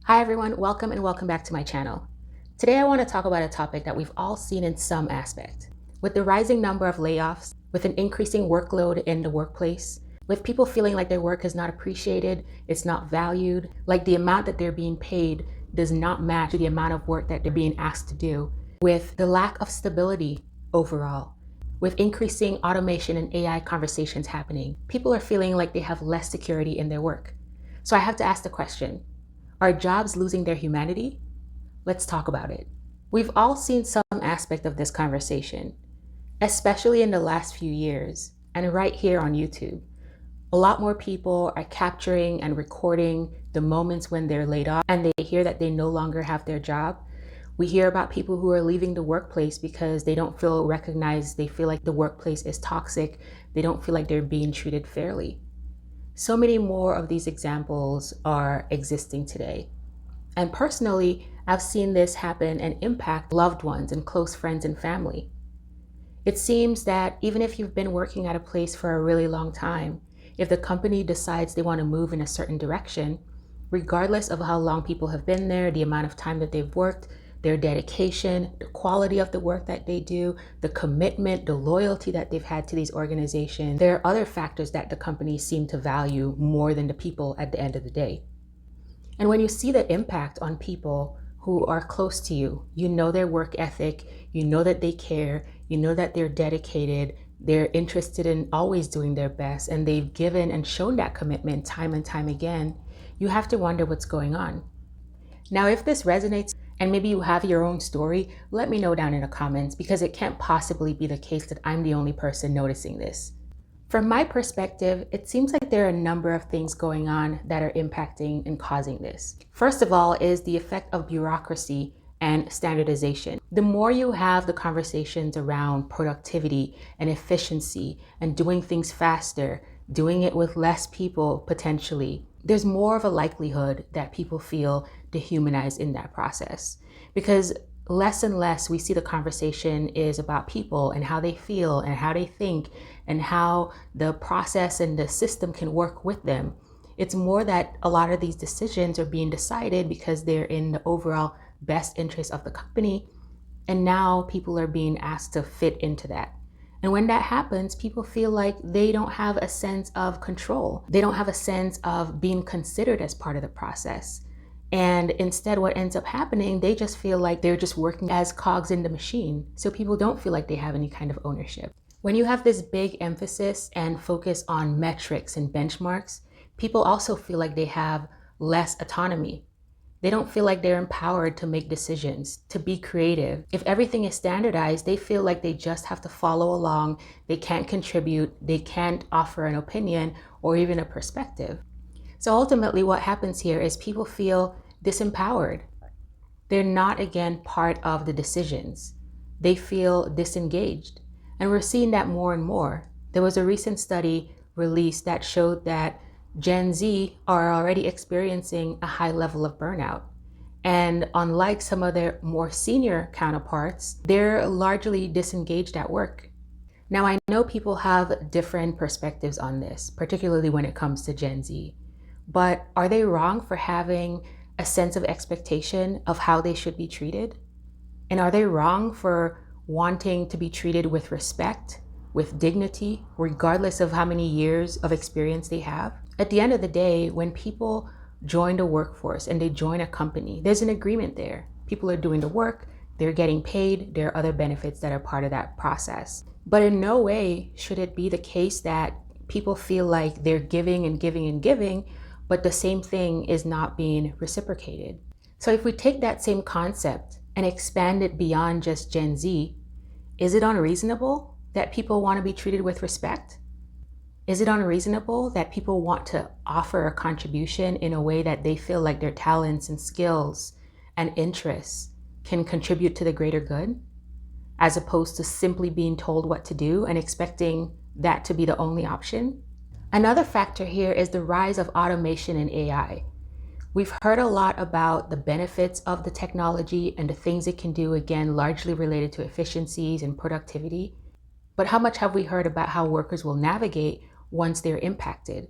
Hi everyone, welcome and welcome back to my channel. Today I want to talk about a topic that we've all seen in some aspect. With the rising number of layoffs, with an increasing workload in the workplace, with people feeling like their work is not appreciated, it's not valued, like the amount that they're being paid does not match the amount of work that they're being asked to do, with the lack of stability overall, with increasing automation and AI conversations happening, people are feeling like they have less security in their work. So I have to ask the question, are jobs losing their humanity? Let's talk about it. We've all seen some aspect of this conversation, especially in the last few years, and right here on YouTube. A lot more people are capturing and recording the moments when they're laid off and they hear that they no longer have their job. We hear about people who are leaving the workplace because they don't feel recognized, they feel like the workplace is toxic, they don't feel like they're being treated fairly. So many more of these examples are existing today. And personally, I've seen this happen and impact loved ones and close friends and family. It seems that even if you've been working at a place for a really long time, if the company decides they want to move in a certain direction, regardless of how long people have been there, the amount of time that they've worked, their dedication, the quality of the work that they do, the commitment, the loyalty that they've had to these organizations, there are other factors that the companies seem to value more than the people at the end of the day. And when you see the impact on people who are close to you, you know their work ethic, you know that they care, you know that they're dedicated, they're interested in always doing their best, and they've given and shown that commitment time and time again, you have to wonder what's going on. Now, if this resonates and maybe you have your own story, let me know down in the comments, because it can't possibly be the case that I'm the only person noticing this. From my perspective, it seems like there are a number of things going on that are impacting and causing this. First of all is the effect of bureaucracy and standardization. The more you have the conversations around productivity and efficiency and doing things faster, doing it with less people potentially, there's more of a likelihood that people feel dehumanized in that process. Because less and less we see the conversation is about people and how they feel and how they think and how the process and the system can work with them. It's more that a lot of these decisions are being decided because they're in the overall best interest of the company, and now people are being asked to fit into that. And when that happens, people feel like they don't have a sense of control. They don't have a sense of being considered as part of the process. And instead, what ends up happening, they just feel like they're just working as cogs in the machine. So people don't feel like they have any kind of ownership. When you have this big emphasis and focus on metrics and benchmarks, people also feel like they have less autonomy. They don't feel like they're empowered to make decisions, to be creative. If everything is standardized, they feel like they just have to follow along. They can't contribute, they can't offer an opinion or even a perspective. So ultimately what happens here is people feel disempowered. They're not, again, part of the decisions. They feel disengaged. And we're seeing that more and more. There was a recent study released that showed that Gen Z are already experiencing a high level of burnout. And unlike some of their more senior counterparts, they're largely disengaged at work. Now, I know people have different perspectives on this, particularly when it comes to Gen Z. But are they wrong for having a sense of expectation of how they should be treated? And are they wrong for wanting to be treated with respect, with dignity, regardless of how many years of experience they have? At the end of the day, when people join the workforce and they join a company, there's an agreement there. People are doing the work, they're getting paid, there are other benefits that are part of that process. But in no way should it be the case that people feel like they're giving and giving and giving, but the same thing is not being reciprocated. So if we take that same concept and expand it beyond just Gen Z, is it unreasonable that people want to be treated with respect? Is it unreasonable that people want to offer a contribution in a way that they feel like their talents and skills and interests can contribute to the greater good, as opposed to simply being told what to do and expecting that to be the only option? Another factor here is the rise of automation and AI. We've heard a lot about the benefits of the technology and the things it can do, again, largely related to efficiencies and productivity. But how much have we heard about how workers will navigate once they're impacted?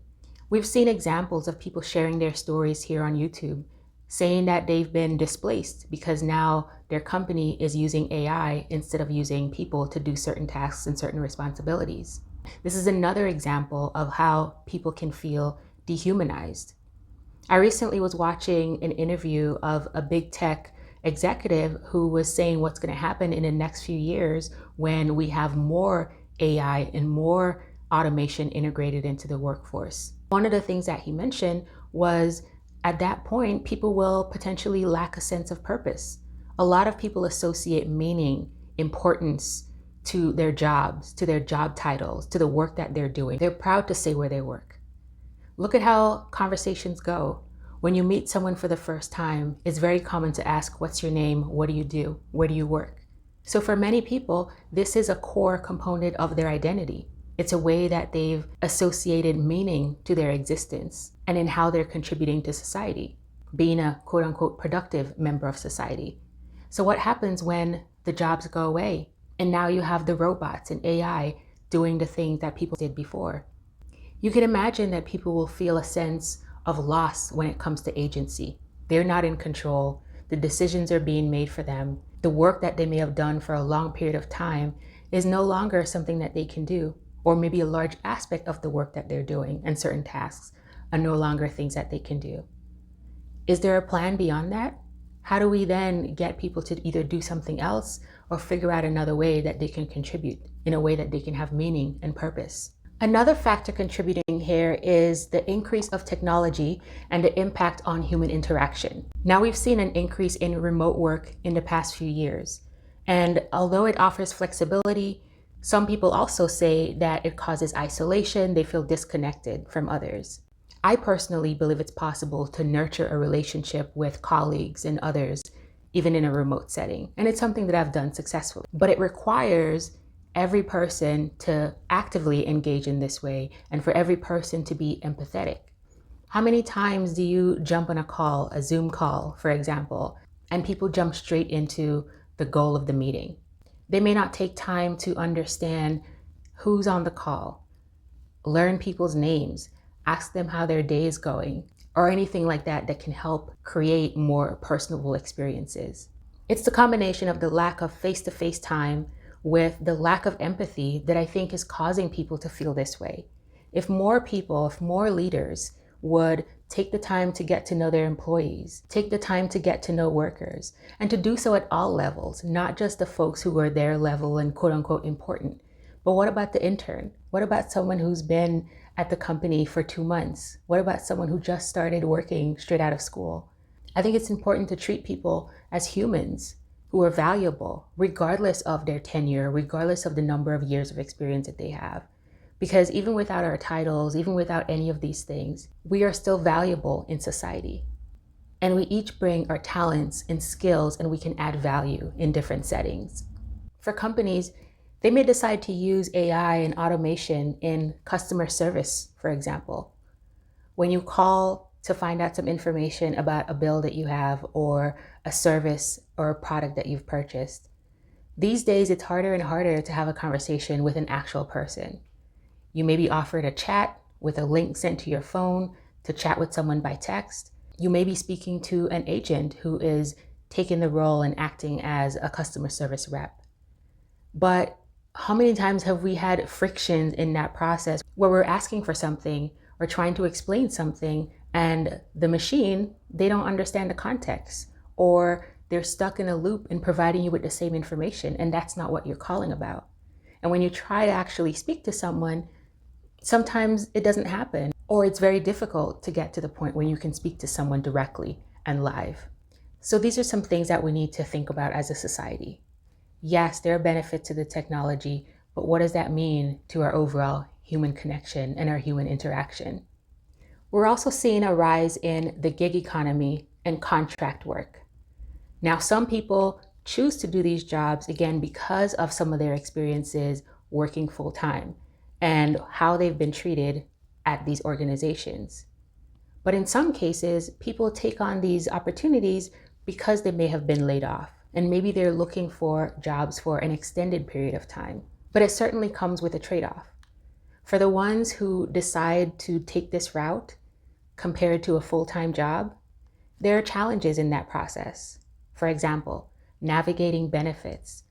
We've seen examples of people sharing their stories here on YouTube, saying that they've been displaced because now their company is using AI instead of using people to do certain tasks and certain responsibilities. This is another example of how people can feel dehumanized. I recently was watching an interview of a big tech executive who was saying what's going to happen in the next few years when we have more AI and more automation integrated into the workforce. One of the things that he mentioned was at that point, people will potentially lack a sense of purpose. A lot of people associate meaning, importance to their jobs, to their job titles, to the work that they're doing. They're proud to say where they work. Look at how conversations go. When you meet someone for the first time, it's very common to ask, what's your name? What do you do? Where do you work? So for many people, this is a core component of their identity. It's a way that they've associated meaning to their existence and in how they're contributing to society, being a quote unquote productive member of society. So what happens when the jobs go away and now you have the robots and AI doing the things that people did before? You can imagine that people will feel a sense of loss when it comes to agency. They're not in control. The decisions are being made for them. The work that they may have done for a long period of time is no longer something that they can do, or maybe a large aspect of the work that they're doing and certain tasks are no longer things that they can do. Is there a plan beyond that? How do we then get people to either do something else or figure out another way that they can contribute in a way that they can have meaning and purpose? Another factor contributing here is the increase of technology and the impact on human interaction. Now we've seen an increase in remote work in the past few years. And although it offers flexibility, some people also say that it causes isolation. They feel disconnected from others. I personally believe it's possible to nurture a relationship with colleagues and others, even in a remote setting. And it's something that I've done successfully. But it requires every person to actively engage in this way and for every person to be empathetic. How many times do you jump on a call, a Zoom call, for example, and people jump straight into the goal of the meeting? They may not take time to understand who's on the call, learn people's names, ask them how their day is going, or anything like that that can help create more personable experiences. It's the combination of the lack of face-to-face time with the lack of empathy that I think is causing people to feel this way. If more people, if more leaders would take the time to get to know their employees, take the time to get to know workers, and to do so at all levels, not just the folks who are their level and quote unquote important. But what about the intern? What about someone who's been at the company for 2 months? What about someone who just started working straight out of school? I think it's important to treat people as humans who are valuable, regardless of their tenure, regardless of the number of years of experience that they have. Because even without our titles, even without any of these things, we are still valuable in society. And we each bring our talents and skills, and we can add value in different settings. For companies, they may decide to use AI and automation in customer service, for example. When you call to find out some information about a bill that you have or a service or a product that you've purchased, these days it's harder and harder to have a conversation with an actual person. You may be offered a chat with a link sent to your phone to chat with someone by text. You may be speaking to an agent who is taking the role and acting as a customer service rep. But how many times have we had frictions in that process where we're asking for something or trying to explain something and the machine, they don't understand the context, or they're stuck in a loop in providing you with the same information, and that's not what you're calling about. And when you try to actually speak to someone, sometimes it doesn't happen, or it's very difficult to get to the point where you can speak to someone directly and live. So these are some things that we need to think about as a society. Yes, there are benefits to the technology, but what does that mean to our overall human connection and our human interaction? We're also seeing a rise in the gig economy and contract work. Now, some people choose to do these jobs, again, because of some of their experiences working full time and how they've been treated at these organizations. But in some cases, people take on these opportunities because they may have been laid off, and maybe they're looking for jobs for an extended period of time. But it certainly comes with a trade-off. For the ones who decide to take this route compared to a full-time job, There are challenges in that process. For example, navigating benefits,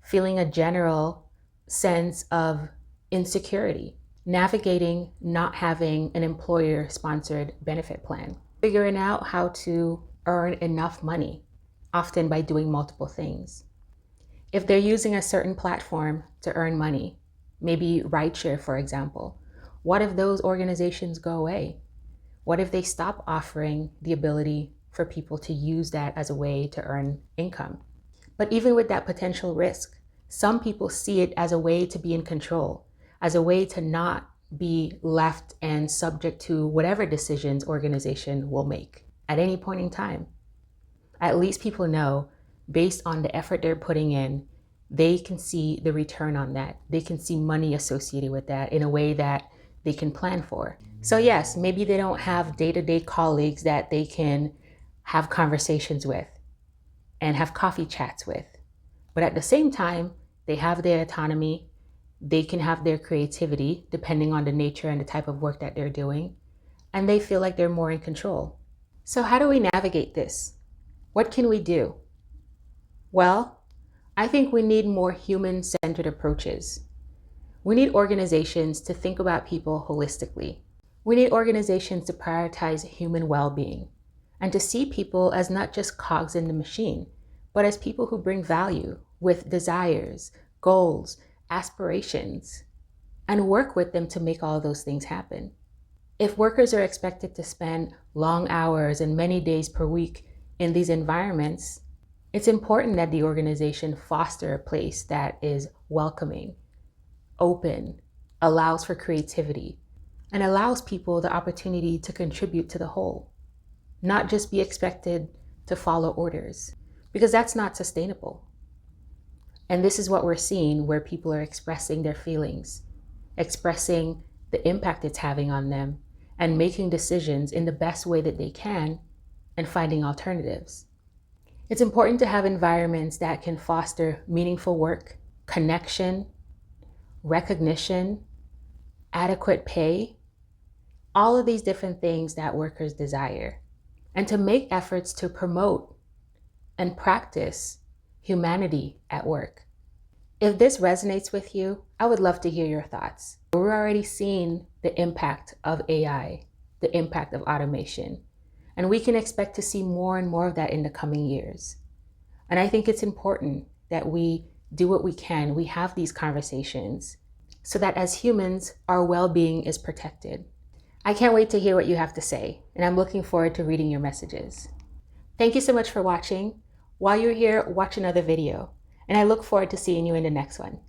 feeling a general sense of insecurity, navigating not having an employer-sponsored benefit plan, figuring out how to earn enough money, often by doing multiple things. If they're using a certain platform to earn money, maybe rideshare, for example, what if those organizations go away? What if they stop offering the ability for people to use that as a way to earn income? But even with that potential risk, some people see it as a way to be in control, as a way to not be left and subject to whatever decisions organization will make at any point in time. At least people know, based on the effort they're putting in, they can see the return on that. They can see money associated with that in a way that they can plan for. So yes, maybe they don't have day-to-day colleagues that they can have conversations with and have coffee chats with. But at the same time, they have their autonomy. They can have their creativity depending on the nature and the type of work that they're doing. And they feel like they're more in control. So how do we navigate this? What can we do? Well, I think we need more human-centered approaches. We need organizations to think about people holistically. We need organizations to prioritize human well-being and to see people as not just cogs in the machine, but as people who bring value with desires, goals, aspirations, and work with them to make all of those things happen. If workers are expected to spend long hours and many days per week in these environments, it's important that the organization foster a place that is welcoming, open, allows for creativity, and allows people the opportunity to contribute to the whole, not just be expected to follow orders, because that's not sustainable. And this is what we're seeing, where people are expressing their feelings, expressing the impact it's having on them, and making decisions in the best way that they can, and finding alternatives. It's important to have environments that can foster meaningful work, connection, recognition, adequate pay, all of these different things that workers desire, and to make efforts to promote and practice humanity at work. If this resonates with you, I would love to hear your thoughts. We're already seeing the impact of AI, the impact of automation, and we can expect to see more and more of that in the coming years. And I think it's important that we do what we can, we have these conversations, so that as humans, our well-being is protected. I can't wait to hear what you have to say, and I'm looking forward to reading your messages. Thank you so much for watching. While you're here, watch another video, and I look forward to seeing you in the next one.